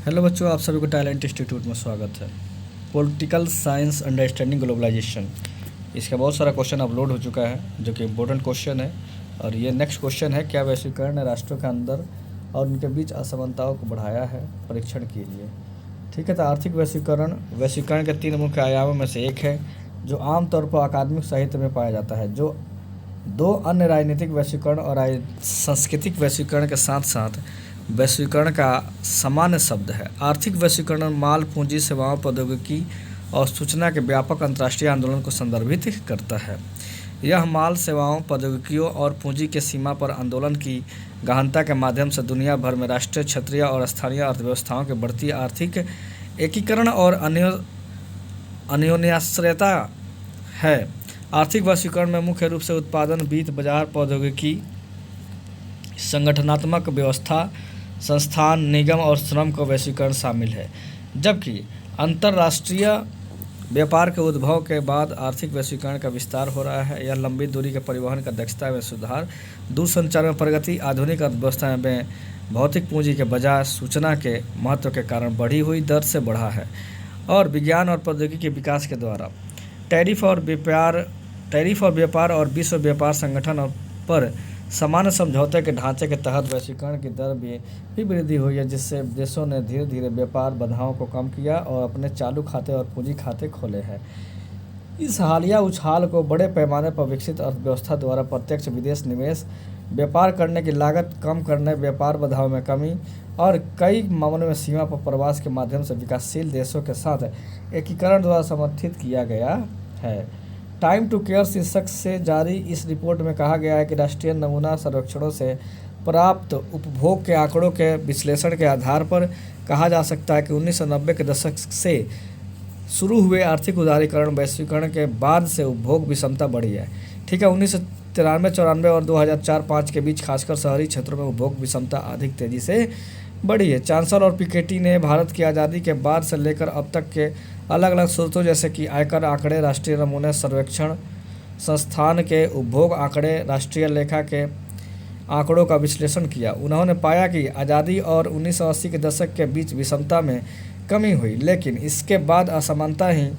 Hello बच्चों, आप सभी को टैलेंट इंस्टीट्यूट में स्वागत है। पॉलिटिकल साइंस अंडरस्टैंडिंग ग्लोबलाइजेशन, इसका बहुत सारा क्वेश्चन अपलोड हो चुका है जो कि इम्पोर्टेंट क्वेश्चन है। और ये नेक्स्ट क्वेश्चन है, क्या वैश्वीकरण ने राष्ट्रों के अंदर और उनके बीच असमानताओं को बढ़ाया है? परीक्षण के लिए। ठीक है, तो आर्थिक वैश्वीकरण के 3 मुख्य आयामों में से एक है जो आमतौर पर अकादमिक साहित्य में पाया जाता है। जो 2 अन्य राजनीतिक वैश्वीकरण और सांस्कृतिक वैश्वीकरण के साथ साथ वैश्वीकरण का सामान्य शब्द है। आर्थिक वैश्वीकरण माल, पूंजी, सेवाओं, प्रौद्योगिकी और सूचना के व्यापक अंतर्राष्ट्रीय आंदोलन को संदर्भित करता है। यह माल, सेवाओं, प्रौद्योगिकियों और पूंजी के सीमा पर आंदोलन की गहनता के माध्यम से दुनिया भर में राष्ट्रीय, क्षेत्रीय और स्थानीय अर्थव्यवस्थाओं के बढ़ती आर्थिक एकीकरण और अन्योन्याश्रयता है। आर्थिक वैश्वीकरण में मुख्य रूप से उत्पादन, वित्त, बाजार, प्रौद्योगिकी, संगठनात्मक व्यवस्था, संस्थान, निगम और श्रम का वैश्वीकरण शामिल है। जबकि अंतर्राष्ट्रीय व्यापार के उद्भव के बाद आर्थिक वैश्वीकरण का विस्तार हो रहा है। यह लंबी दूरी के परिवहन का दक्षता में सुधार, दूरसंचार में प्रगति, आधुनिक अर्थव्यवस्था में भौतिक पूंजी के बजाय सूचना के महत्व के कारण बढ़ी हुई दर से बढ़ा है। और विज्ञान और प्रौद्योगिकी के विकास के द्वारा टैरिफ और व्यापार और विश्व व्यापार संगठन पर सामान्य समझौते के ढांचे के तहत वैश्वीकरण की दर भी वृद्धि हुई है, जिससे देशों ने धीरे धीरे व्यापार बाधाओं को कम किया और अपने चालू खाते और पूंजी खाते खोले हैं। इस हालिया उछाल को बड़े पैमाने पर विकसित अर्थव्यवस्था द्वारा प्रत्यक्ष विदेश निवेश, व्यापार करने की लागत कम करने, व्यापार बाधाओं में कमी और कई मामलों में सीमा पर प्रवास के माध्यम से विकासशील देशों के साथ एकीकरण द्वारा समर्थित किया गया है। टाइम टू केयर शीर्षक से जारी इस रिपोर्ट में कहा गया है कि राष्ट्रीय नमूना सर्वेक्षणों से प्राप्त उपभोग के आंकड़ों के विश्लेषण के आधार पर कहा जा सकता है कि 1990 के दशक से शुरू हुए आर्थिक उदारीकरण वैश्वीकरण के बाद से उपभोग विषमता बढ़ी है। ठीक है, 1993-94 और 2004-05 के बीच खासकर शहरी क्षेत्रों में उपभोग विषमता अधिक तेजी से बढ़ी है। चांसलर और पिकेटी ने भारत की आज़ादी के बाद से लेकर अब तक के अलग अलग स्रोतों जैसे कि आयकर आंकड़े, राष्ट्रीय नमूने सर्वेक्षण संस्थान के उपभोग आंकड़े, राष्ट्रीय लेखा के आंकड़ों का विश्लेषण किया। उन्होंने पाया कि आज़ादी और 1980 के दशक के बीच विषमता में कमी हुई, लेकिन इसके बाद असमानता ही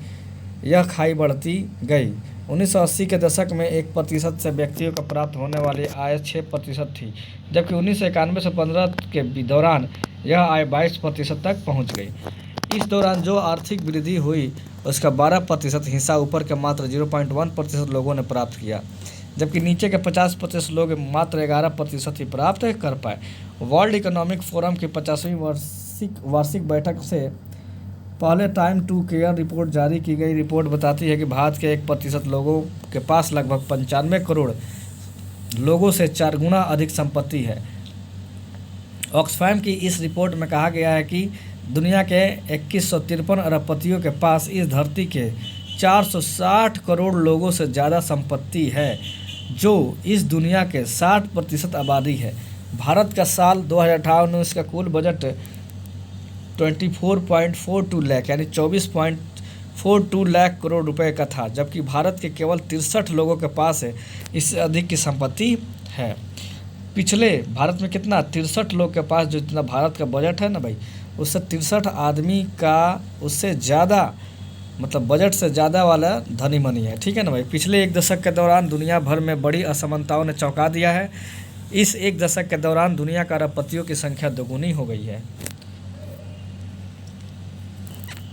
यह खाई बढ़ती गई। 1980 के दशक में 1% से व्यक्तियों को प्राप्त होने वाली आय 6% थी, जबकि 1991 से 15 के दौरान यह आय 22% तक पहुंच गई। इस दौरान जो आर्थिक वृद्धि हुई उसका 12% हिस्सा ऊपर के मात्र 0.1% लोगों ने प्राप्त किया, जबकि नीचे के 50% लोग मात्र 11% ही प्राप्त कर पाए। वर्ल्ड इकोनॉमिक फोरम की 50वीं वार्षिक बैठक से पहले टाइम टू केयर रिपोर्ट जारी की गई। रिपोर्ट बताती है कि भारत के 1% लोगों के पास लगभग 95 करोड़ लोगों से 4 गुना अधिक संपत्ति है। ऑक्सफैम की इस रिपोर्ट में कहा गया है कि दुनिया के 2153 अरबपतियों के पास इस धरती के 460 करोड़ लोगों से ज़्यादा संपत्ति है, जो इस दुनिया के 60% आबादी है। भारत का साल 2018-19 का कुल बजट 24.42 लाख यानी 24.42 लाख करोड़ रुपए का था, जबकि भारत के केवल 63 लोगों के पास इससे अधिक की संपत्ति है। पिछले भारत में कितना 63 लोग के पास जो जितना भारत का बजट है ना भाई, उससे 63 आदमी का उससे ज़्यादा मतलब बजट से ज़्यादा वाला धनी मनी है। ठीक है ना भाई। पिछले 1 दशक के दौरान दुनिया भर में बड़ी असमानताओं ने चौंका दिया है। इस 1 दशक के दौरान दुनिया का अरबपतियों की संख्या दोगुनी हो गई है।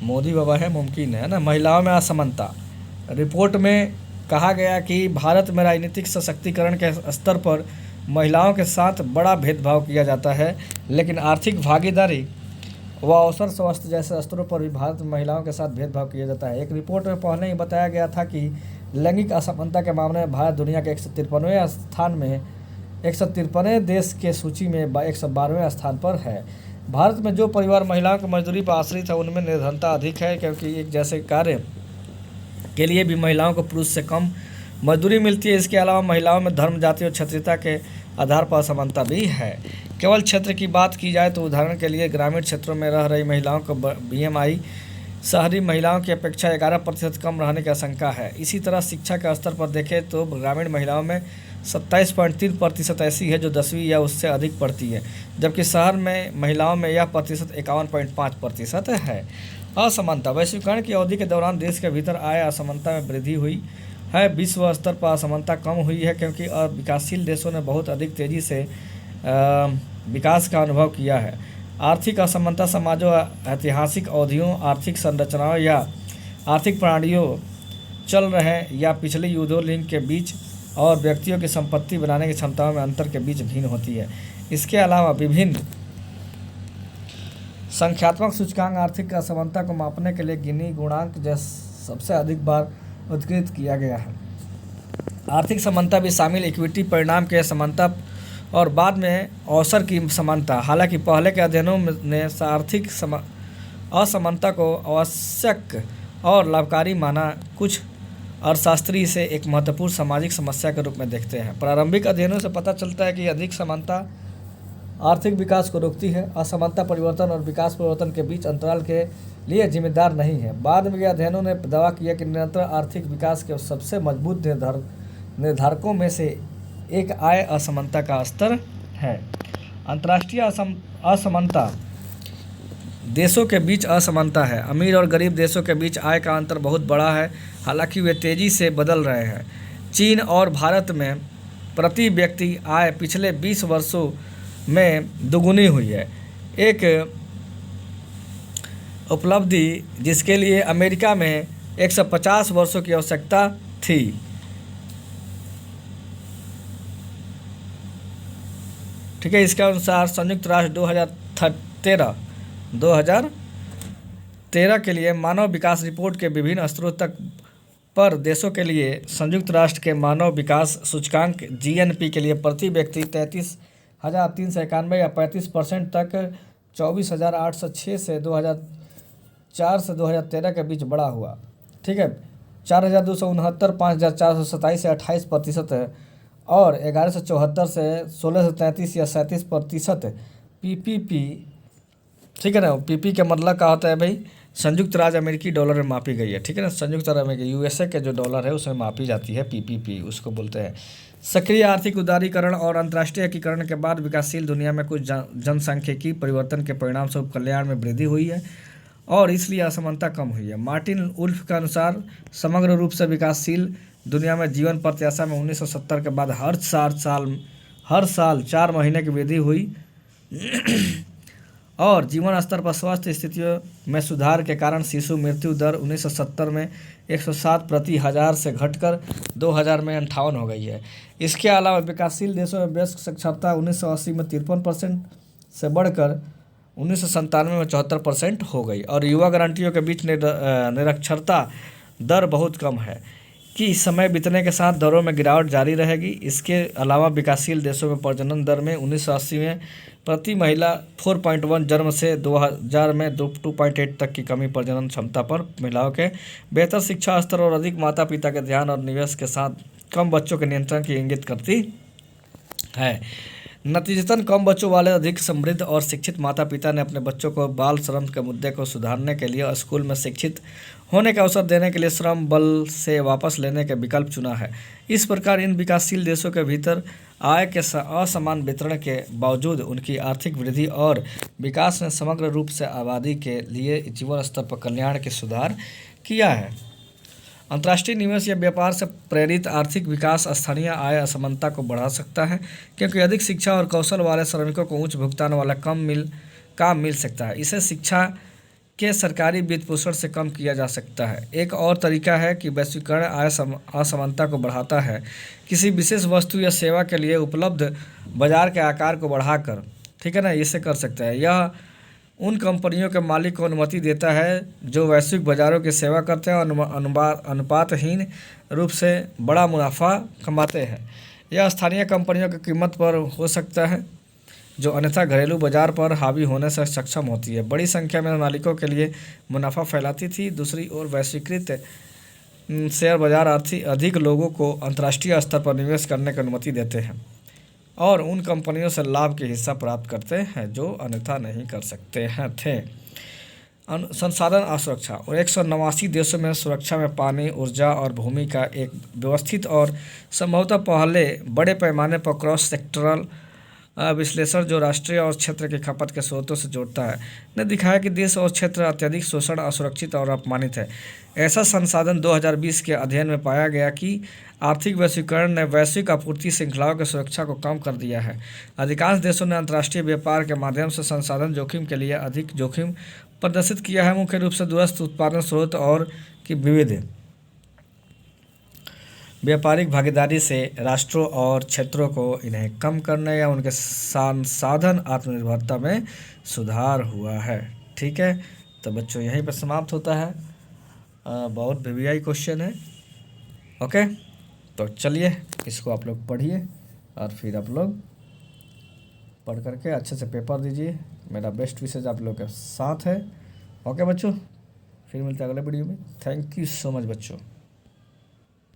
मोदी बाबा है, मुमकिन है ना। महिलाओं में असमानता, रिपोर्ट में कहा गया कि भारत में राजनीतिक सशक्तिकरण के स्तर पर महिलाओं के साथ बड़ा भेदभाव किया जाता है, लेकिन आर्थिक भागीदारी व अवसर, स्वास्थ्य जैसे स्तरों पर भी भारत में महिलाओं के साथ भेदभाव किया जाता है। एक रिपोर्ट में पहले ही बताया गया था कि लैंगिक असमानता के मामले में भारत दुनिया के 153वें स्थान में 153 देश के सूची में 112वें स्थान पर है। भारत में जो परिवार महिलाओं की मजदूरी पर आश्रित है उनमें निर्धनता अधिक है, क्योंकि एक जैसे कार्य के लिए भी महिलाओं को पुरुष से कम मजदूरी मिलती है। इसके अलावा महिलाओं में धर्म, जाति और क्षेत्रीयता के आधार पर असमानता भी है। केवल क्षेत्र की बात की जाए तो उदाहरण के लिए ग्रामीण क्षेत्रों में रह रही महिलाओं को BMI शहरी महिलाओं की अपेक्षा 11% कम रहने की आशंका है। इसी तरह शिक्षा के स्तर पर देखें तो ग्रामीण महिलाओं में 27.3% ऐसी है जो 10वीं या उससे अधिक पढ़ती है, जबकि शहर में महिलाओं में यह प्रतिशत 51.5% है। असमानता। वैश्वीकरण की अवधि के दौरान देश के भीतर आय असमानता में वृद्धि हुई है। विश्व स्तर पर असमानता कम हुई है क्योंकि विकासशील देशों ने बहुत अधिक तेज़ी से विकास का अनुभव किया है। आर्थिक असमानता समाजों, ऐतिहासिक अवधियों, आर्थिक संरचनाओं या आर्थिक प्रणालियों चल रहे या पिछले युद्धों लिंग के बीच और व्यक्तियों की संपत्ति बनाने की क्षमताओं में अंतर के बीच भिन्न होती है। इसके अलावा विभिन्न संख्यात्मक सूचकांक आर्थिक असमानता को मापने के लिए गिनी गुणांक जैसे सबसे अधिक बार उद्धृत किया गया है। आर्थिक समानता भी शामिल इक्विटी परिणाम के समानता और बाद में अवसर की समानता। हालांकि पहले के अध्ययनों ने आर्थिक असमानता को आवश्यक और लाभकारी माना, कुछ अर्थशास्त्री इसे एक महत्वपूर्ण सामाजिक समस्या के रूप में देखते हैं। प्रारंभिक अध्ययनों से पता चलता है कि अधिक समानता आर्थिक विकास को रोकती है। असमानता परिवर्तन और विकास परिवर्तन के बीच अंतराल के लिए जिम्मेदार नहीं है। बाद में अध्ययनों ने दावा किया कि निरंतर आर्थिक विकास के सबसे मजबूत निर्धारकों में से एक आय असमानता का स्तर है। अंतर्राष्ट्रीय असमानता। देशों के बीच असमानता है। अमीर और गरीब देशों के बीच आय का अंतर बहुत बड़ा है, हालांकि वे तेज़ी से बदल रहे हैं। चीन और भारत में प्रति व्यक्ति आय पिछले 20 वर्षों में दोगुनी हुई है, एक उपलब्धि जिसके लिए अमेरिका में 150 वर्षों की आवश्यकता थी। ठीक है, इसके अनुसार संयुक्त राष्ट्र 2013 के लिए मानव विकास रिपोर्ट के विभिन्न स्तरों तक पर देशों के लिए संयुक्त राष्ट्र के मानव विकास सूचकांक GNP के लिए प्रति व्यक्ति 33,391 या 35% तक 24,806 से 2004 से 2013 के बीच बढ़ा हुआ। ठीक है, 4,269 5,427 से 28% है और 1174 से 1633 या 37% PPP। ठीक है ना, PP का मतलब क्या होता है भाई? संयुक्त राज्य अमेरिकी डॉलर में मापी गई है। ठीक है ना, संयुक्त राज्य अमेरिकी USA के जो डॉलर है उसमें मापी जाती है, PPP उसको बोलते हैं। सक्रिय आर्थिक उदारीकरण और अंतर्राष्ट्रीय एकीकरण के बाद विकासशील दुनिया में कुछ जनसांख्यिकी परिवर्तन के परिणाम स्वरूप कल्याण में वृद्धि हुई है और इसलिए असमानता कम हुई है। मार्टिन वुल्फ के अनुसार समग्र रूप से विकासशील दुनिया में जीवन प्रत्याशा में 1970 के बाद हर साल 4 महीने की वृद्धि हुई और जीवन स्तर पर स्वास्थ्य स्थितियों में सुधार के कारण शिशु मृत्यु दर 1970 में 107 प्रति हज़ार से घटकर 2000 में 58 हो गई है। इसके अलावा विकासशील देशों में वयस्क साक्षरता 1980 में 53% से बढ़कर 1997 में 74% हो गई और युवा गारंटियों के बीच निरक्षरता दर बहुत कम है कि समय बीतने के साथ दरों में गिरावट जारी रहेगी। इसके अलावा विकासशील देशों में प्रजनन दर में 1980 में प्रति महिला 4.1 जन्म से 2000 में 2.8 तक की कमी प्रजनन क्षमता पर महिलाओं के बेहतर शिक्षा स्तर और अधिक माता पिता के ध्यान और निवेश के साथ कम बच्चों के नियंत्रण की इंगित करती है। नतीजतन कम बच्चों वाले अधिक समृद्ध और शिक्षित माता पिता ने अपने बच्चों को बाल श्रम के मुद्दे को सुधारने के लिए स्कूल में शिक्षित होने का अवसर देने के लिए श्रम बल से वापस लेने के विकल्प चुना है। इस प्रकार इन विकासशील देशों के भीतर आय के असमान वितरण के बावजूद उनकी आर्थिक वृद्धि और विकास ने समग्र रूप से आबादी के लिए जीवन स्तर पर कल्याण के सुधार किया है। अंतर्राष्ट्रीय निवेश या व्यापार से प्रेरित आर्थिक विकास स्थानीय आय असमानता को बढ़ा सकता है, क्योंकि अधिक शिक्षा और कौशल वाले श्रमिकों को उच्च भुगतान वाला काम मिल सकता है। इसे शिक्षा के सरकारी वित्त पोषण से कम किया जा सकता है। एक और तरीका है कि वैश्वीकरण आय असमानता को बढ़ाता है, किसी विशेष वस्तु या सेवा के लिए उपलब्ध बाजार के आकार को बढ़ाकर। ठीक है ना, इसे कर सकता है। यह उन कंपनियों के मालिक को अनुमति देता है जो वैश्विक बाज़ारों की सेवा करते हैं और अनुपातहीन रूप से बड़ा मुनाफा कमाते हैं। यह स्थानीय कंपनियों की कीमत पर हो सकता है जो अन्यथा घरेलू बाजार पर हावी होने से सक्षम होती है। बड़ी संख्या में मालिकों के लिए मुनाफा फैलाती थी। दूसरी ओर वैश्वीकृत शेयर बाजार अधिक लोगों को अंतर्राष्ट्रीय स्तर पर निवेश करने की अनुमति देते हैं और उन कंपनियों से लाभ के हिस्सा प्राप्त करते हैं जो अन्यथा नहीं कर सकते हैं थे। संसाधन असुरक्षा और 189 देशों में सुरक्षा में पानी, ऊर्जा और भूमि का एक व्यवस्थित और संभवतः पहले बड़े पैमाने पर क्रॉस सेक्टरल विश्लेषण जो राष्ट्रीय और क्षेत्र की खपत के स्रोतों से जोड़ता है, ने दिखाया कि देश और क्षेत्र अत्यधिक शोषण, असुरक्षित और अपमानित है। ऐसा संसाधन 2020 के अध्ययन में पाया गया कि आर्थिक वैश्वीकरण ने वैश्विक आपूर्ति श्रृंखलाओं की सुरक्षा को कम कर दिया है। अधिकांश देशों ने अंतर्राष्ट्रीय व्यापार के माध्यम से संसाधन जोखिम के लिए अधिक जोखिम प्रदर्शित किया है, मुख्य रूप से दूरस्थ उत्पादन स्रोत और की विविध व्यापारिक भागीदारी से राष्ट्रों और क्षेत्रों को इन्हें कम करने या उनके संसाधन आत्मनिर्भरता में सुधार हुआ है। ठीक है, तो बच्चों यहीं पर समाप्त होता है। बहुत वीवीआई क्वेश्चन है। ओके, तो चलिए इसको आप लोग पढ़िए और फिर आप लोग पढ़ करके अच्छे से पेपर दीजिए। मेरा बेस्ट विशेष आप लोग के साथ है। ओके बच्चों, फिर मिलते हैं अगले वीडियो में। थैंक यू सो मच बच्चों।